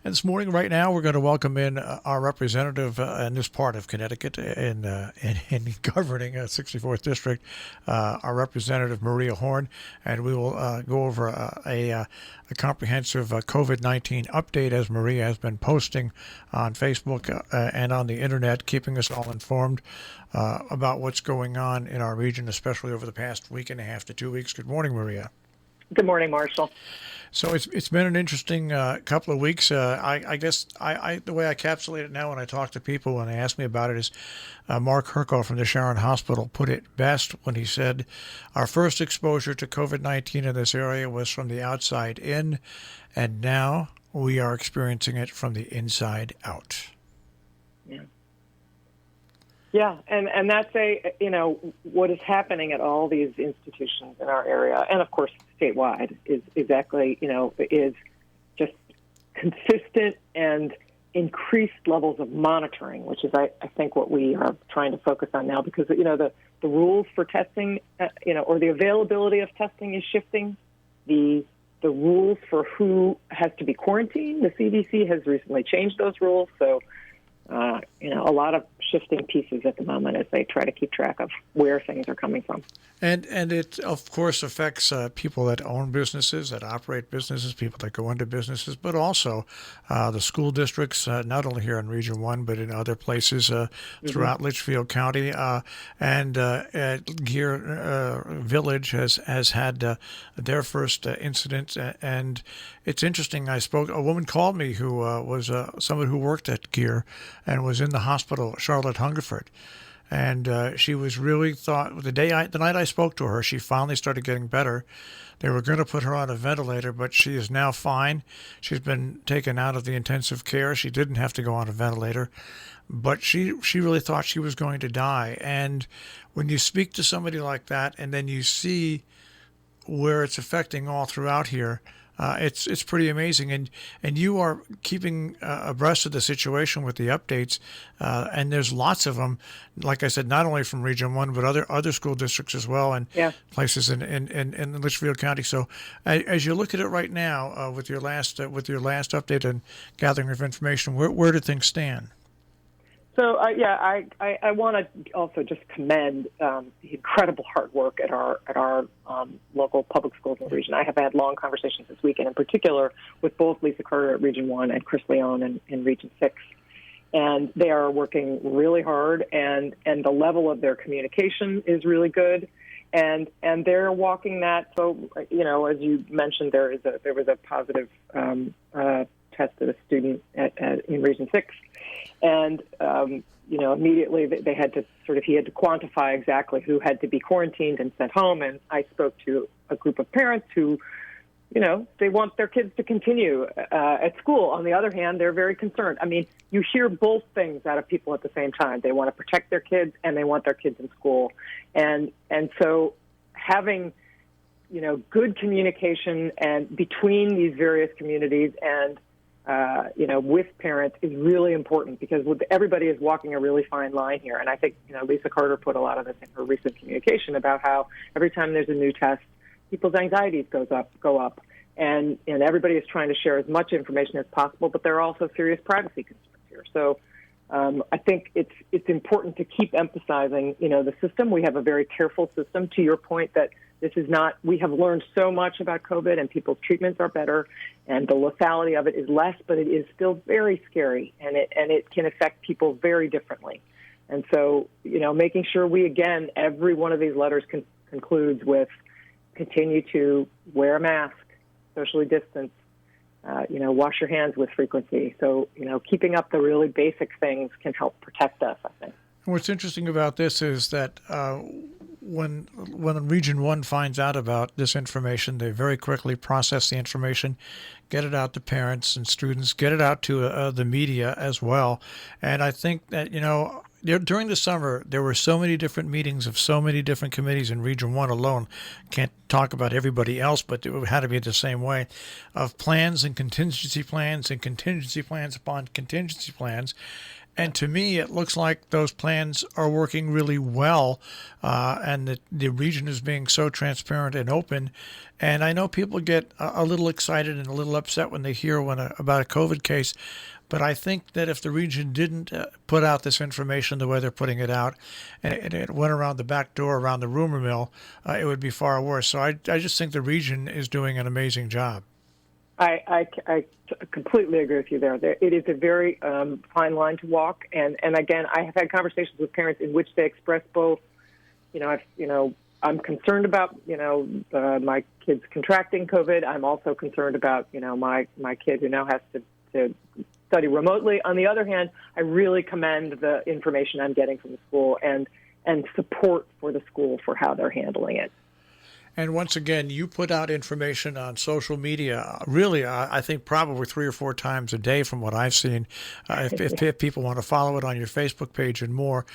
And this morning, right now, we're going to welcome in our representative in this part of Connecticut in governing 64th District, our representative Maria Horn, and we will go over a comprehensive COVID-19 update as Maria has been posting on Facebook and on the internet, keeping us all informed about what's going on in our region, especially over the past week and a half to 2 weeks. Good morning, Maria. Good morning, Marshall. So it's been an interesting couple of weeks. I guess the way I encapsulate it now when I talk to people when they ask me about it is Mark Herko from the Sharon Hospital put it best when he said, our first exposure to COVID-19 in this area was from the outside in, and now we are experiencing it from the inside out. Yeah, and that's what is happening at all these institutions in our area, and of course statewide, is exactly, is just consistent and increased levels of monitoring, which is, I think, what we are trying to focus on now, because, the rules for testing, or the availability of testing is shifting. The rules for who has to be quarantined, the CDC has recently changed those rules, so a lot of shifting pieces at the moment as they try to keep track of where things are coming from. And it, of course, affects people that own businesses, that operate businesses, people that go into businesses, but also the school districts, not only here in Region 1, but in other places throughout Litchfield County. And Gear Village has had their first incident. And it's interesting. A woman called me who was someone who worked at Gear and was in the hospital, Charlotte Hungerford. And she was really the night I spoke to her, she finally started getting better. They were going to put her on a ventilator, but she is now fine. She's been taken out of the intensive care. She didn't have to go on a ventilator, but she really thought she was going to die. And when you speak to somebody like that, and then you see where it's affecting all throughout here, it's pretty amazing, and you are keeping abreast of the situation with the updates, and there's lots of them. Like I said, not only from Region 1, but other school districts as well, and places in Litchfield County. So, as you look at it right now, with your last update and gathering of information, where do things stand? So, I want to also just commend the incredible hard work at our local public schools in the region. I have had long conversations this weekend, in particular, with both Lisa Carter at Region 1 and Chris Leone in Region 6. And they are working really hard, and the level of their communication is really good. And they're walking that. So, as you mentioned, there was a positive test at a student in Region 6. And, immediately he had to quantify exactly who had to be quarantined and sent home. And I spoke to a group of parents who, they want their kids to continue at school. On the other hand, they're very concerned. I mean, you hear both things out of people at the same time. They want to protect their kids and they want their kids in school. And so having, good communication and between these various communities and with parents is really important, because everybody is walking a really fine line here. And I think, Lisa Carter put a lot of this in her recent communication about how every time there's a new test, people's anxieties go up. And everybody is trying to share as much information as possible, but there are also serious privacy concerns here. So I think it's important to keep emphasizing, the system. We have a very careful system, to your point, that we have learned so much about COVID, and people's treatments are better, and the lethality of it is less, but it is still very scary, and it can affect people very differently. And so, making sure every one of these letters concludes with continue to wear a mask, socially distance, wash your hands with frequency. So, keeping up the really basic things can help protect us, I think. What's interesting about this is that when Region 1 finds out about this information, they very quickly process the information, get it out to parents and students, get it out to the media as well. And I think that, during the summer, there were so many different meetings of so many different committees in Region 1 alone. Can't talk about everybody else, but it had to be the same way, of plans and contingency plans upon contingency plans. And to me, it looks like those plans are working really well, and that the region is being so transparent and open. And I know people get a little excited and a little upset when they hear about a COVID case, but I think that if the region didn't put out this information the way they're putting it out, and it went around the back door, around the rumor mill, it would be far worse. So I just think the region is doing an amazing job. I completely agree with you there. It is a very fine line to walk, and again, I have had conversations with parents in which they express both. I'm concerned about my kids contracting COVID. I'm also concerned about my kid who now has to study remotely. On the other hand, I really commend the information I'm getting from the school and support for the school for how they're handling it. And once again, you put out information on social media, really, I think probably 3 or 4 times a day from what I've seen, if people want to follow it on your Facebook page and more,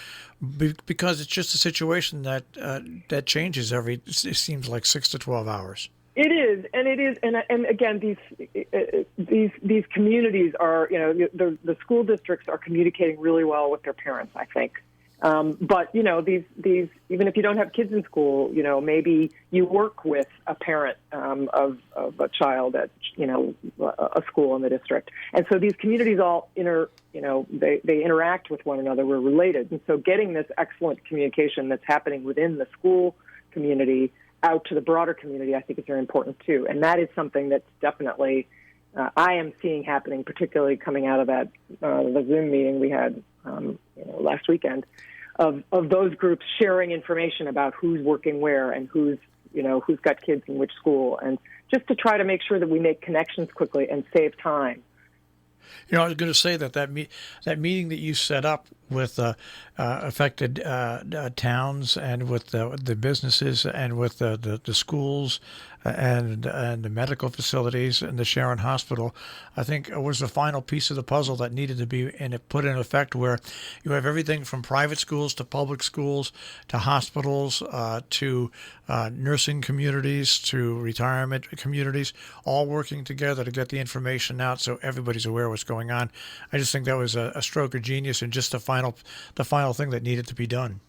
because it's just a situation that changes it seems like 6 to 12 hours. It is, and again, these communities are, the school districts are communicating really well with their parents, I think. But these even if you don't have kids in school, maybe you work with a parent of a child at a school in the district, and so these communities all they interact with one another. We're related, and so getting this excellent communication that's happening within the school community out to the broader community, I think is very important too, and that is something that's definitely I am seeing happening, particularly coming out of that the Zoom meeting we had last weekend, of those groups sharing information about who's working where and who's got kids in which school, and just to try to make sure that we make connections quickly and save time. I was going to say that meeting that you set up with affected towns and with the businesses and with the schools and the medical facilities and the Sharon Hospital, I think was the final piece of the puzzle that needed to be put in effect, where you have everything from private schools to public schools to hospitals to nursing communities to retirement communities, all working together to get the information out so everybody's aware of what's going on. I just think that was a stroke of genius and just the final thing that needed to be done.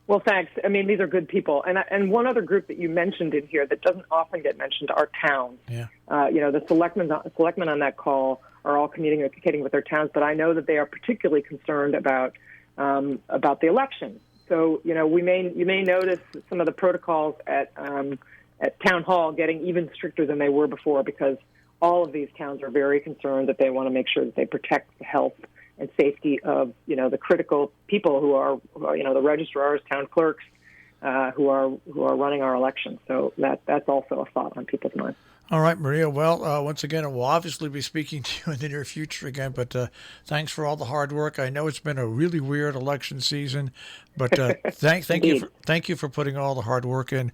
Well, thanks. I mean, these are good people. And one other group that you mentioned in here that doesn't often get mentioned are towns. Yeah. The selectmen on that call are all communicating with their towns, but I know that they are particularly concerned about the election. So, you may notice some of the protocols at town hall getting even stricter than they were before, because all of these towns are very concerned that they want to make sure that they protect the health and safety of the critical people who are the registrars, town clerks, who are running our elections. So that's also a thought on people's minds. All right, Maria. Well, once again, we'll obviously be speaking to you in the near future again, but thanks for all the hard work. I know it's been a really weird election season, but thank you for putting all the hard work in,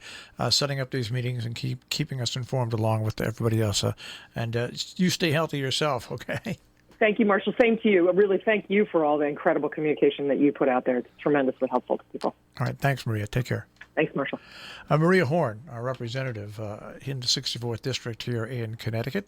setting up these meetings and keeping us informed along with everybody else. And you stay healthy yourself, okay? Thank you, Marshall. Same to you. Really, thank you for all the incredible communication that you put out there. It's tremendously helpful to people. All right. Thanks, Maria. Take care. Thanks, Marshall. Maria Horn, our representative in the 64th District here in Connecticut.